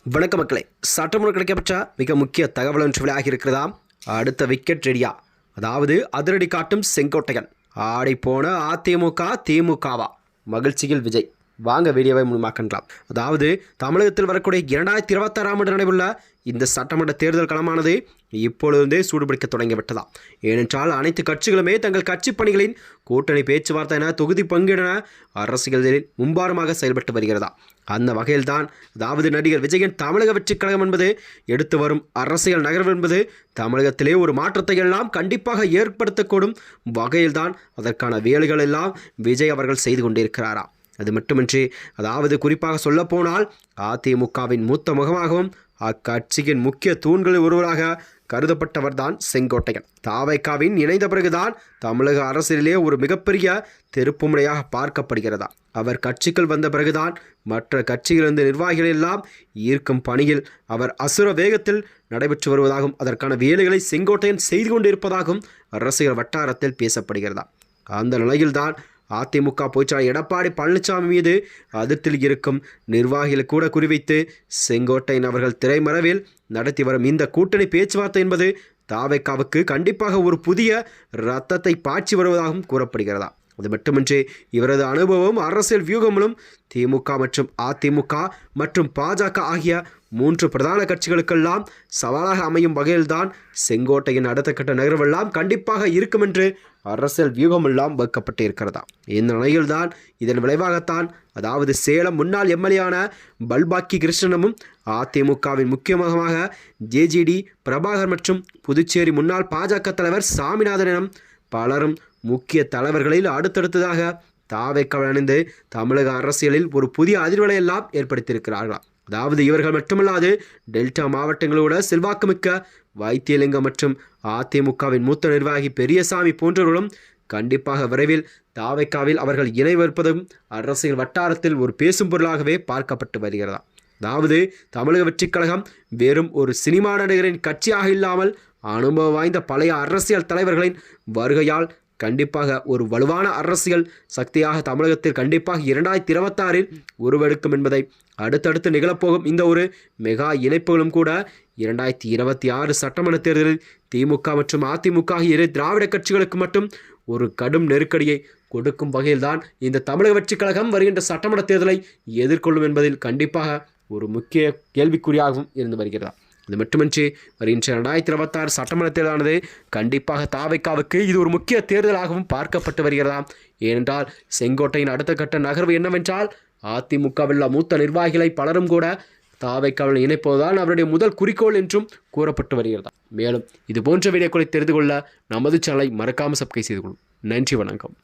வணக்க மக்களே, சட்டமுறை கிடைக்கப்பட்ட மிக முக்கிய தகவல் ஒன்று வெளியாகி இருக்கிறதா? அடுத்த விக்கெட் ரெடியா? அதாவது அதிரடி காட்டும் செங்கோட்டையன். ஆடி போன அதிமுக திமுகவா? மகிழ்ச்சியில் விஜய். வாங்க வீடியோவை முழுமாக்கலாம். அதாவது தமிழகத்தில் வரக்கூடிய 2026ஆம் ஆண்டு நடைபெறுள்ள இந்த சட்டமன்ற தேர்தல் களமானது இப்பொழுதே சூடுபிடிக்க தொடங்கிவிட்டதாம். ஏனென்றால் அனைத்து கட்சிகளுமே தங்கள் கட்சி பணிகளின் கூட்டணி பேச்சுவார்த்தை என தொகுதி பங்கீடன அரசியலில் மும்பாரமாக செயல்பட்டு வருகிறதா. அந்த வகையில்தான் அதாவது நடிகர் விஜயின் தமிழக வெற்றிக் கழகம் என்பது எடுத்து வரும் அரசியல் நகர்வு என்பது தமிழகத்திலே ஒரு மாற்றத்தை எல்லாம் கண்டிப்பாக ஏற்படுத்தக்கூடும் வகையில்தான் அதற்கான வேலைகள் எல்லாம் விஜய் அவர்கள் செய்து கொண்டிருக்கிறாராம். அது மட்டுமின்றி அதாவது குறிப்பாக சொல்லப்போனால் அதிமுகவின் மூத்த முகமாகவும் அக்கட்சியின் முக்கிய தூண்களில் ஒருவராக கருதப்பட்டவர் தான் செங்கோட்டையன். தாவைக்காவின் இணைந்த பிறகுதான் தமிழக அரசியலிலே ஒரு மிகப்பெரிய திருப்புமுனையாக பார்க்கப்படுகிறதா. அவர் கட்சிக்குள் வந்த பிறகுதான் மற்ற கட்சிகளிலிருந்து நிர்வாகிகள் எல்லாம் ஈர்க்கும் பணியில் அவர் அசுர வேகத்தில் நடைபெற்று வருவதாகவும் அதற்கான வேலைகளை செங்கோட்டையன் செய்து கொண்டிருப்பதாகவும் அரசியல் வட்டாரத்தில் பேசப்படுகிறதா. அந்த நிலையில்தான் அதிமுக பொதுச்செயலாளர் எடப்பாடி பழனிசாமி மீது அதிருப்தியில் இருக்கும் நிர்வாகிகள் கூட குறிவைத்து செங்கோட்டையன் அவர்கள் திரைமறைவில் நடத்தி வரும் இந்த கூட்டணி பேச்சுவார்த்தை என்பது தாவேக்காவுக்கு கண்டிப்பாக ஒரு புதிய இரத்தத்தை பாய்ச்சி வருவதாகவும் கூறப்படுகிறதா. அது மட்டுமின்றி இவரது அனுபவம் அரசியல் வியூகங்களும் திமுக மற்றும் அதிமுக மற்றும் பாஜக ஆகிய 3 பிரதான கட்சிகளுக்கெல்லாம் சவாலாக அமையும் வகையில்தான் செங்கோட்டையின் அடுத்த கட்ட நகர்வெல்லாம் கண்டிப்பாக இருக்கும் என்று அரசியல் வியூகமெல்லாம் வகுக்கப்பட்டு இருக்கிறதா. இந்த நிலையில்தான் இதன் விளைவாகத்தான் அதாவது சேலம் முன்னாள் எம்எல்ஏயான பல்பாக்கி கிருஷ்ணனும் அதிமுகவின் முக்கியமாக ஜேஜிடி பிரபாகர் மற்றும் புதுச்சேரி முன்னாள் பாஜக தலைவர் சாமிநாதன் எனும் பலரும் முக்கிய தலைவர்களில் அடுத்தடுத்ததாக தாவேக்காவை அணிந்து தமிழக அரசியலில் ஒரு புதிய அதிர்வலையெல்லாம் ஏற்படுத்தியிருக்கிறார்களாம். அதாவது இவர்கள் மட்டுமல்லாது டெல்டா மாவட்டங்களோட செல்வாக்குமிக்க வைத்தியலிங்கம் மற்றும் அதிமுகவின் மூத்த நிர்வாகி பெரியசாமி போன்றவர்களும் கண்டிப்பாக விரைவில் தாவேக்காவில் அவர்கள் இணைவிருப்பதும் அரசியல் வட்டாரத்தில் ஒரு பேசும் பொருளாகவே பார்க்கப்பட்டு வருகிறதா. அதாவது தமிழக வெற்றிக் கழகம் வெறும் ஒரு சினிமா நடிகரின் கட்சியாக இல்லாமல் அனுபவம் வாய்ந்த பழைய அரசியல் தலைவர்களின் வருகையால் கண்டிப்பாக ஒரு வலுவான அரசியல் சக்தியாக தமிழகத்தில் கண்டிப்பாக 2026இல் உருவெடுக்கும் என்பதை அடுத்தடுத்து நிகழப்போகும் இந்த ஒரு மெகா இணைப்புகளும் கூட 2026 சட்டமன்ற தேர்தலில் திமுக மற்றும் அதிமுக ஆகிய திராவிட கட்சிகளுக்கு மட்டும் ஒரு கடும் நெருக்கடியை கொடுக்கும் வகையில்தான் இந்த தமிழக வெற்றிக் கழகம் வருகின்ற சட்டமன்ற தேர்தலை எதிர்கொள்ளும் என்பதில் கண்டிப்பாக ஒரு முக்கிய கேள்விக்குறியாகவும் இருந்து வருகிறது. அது மட்டுமின்றி வருகின்ற 2026 சட்டமன்ற தேர்தலானது கண்டிப்பாக தாவேக்காவுக்கு இது ஒரு முக்கிய தேர்தலாகவும் பார்க்கப்பட்டு வருகிறதாம். ஏனென்றால் செங்கோட்டையின் அடுத்த கட்ட நகர்வு என்னவென்றால் அதிமுகவில் மூத்த நிர்வாகிகளை பலரும் கூட தாவேக்காவில் இணைப்பதுதான் அவருடைய முதல் குறிக்கோள் என்றும் கூறப்பட்டு வருகிறதா. மேலும் இது போன்ற வீடியோக்களை தெரிந்து கொள்ள நமது சேனலை மறக்காமல் சப்ஸ்கிரைப் செய்து கொள்ளும். நன்றி, வணக்கம்.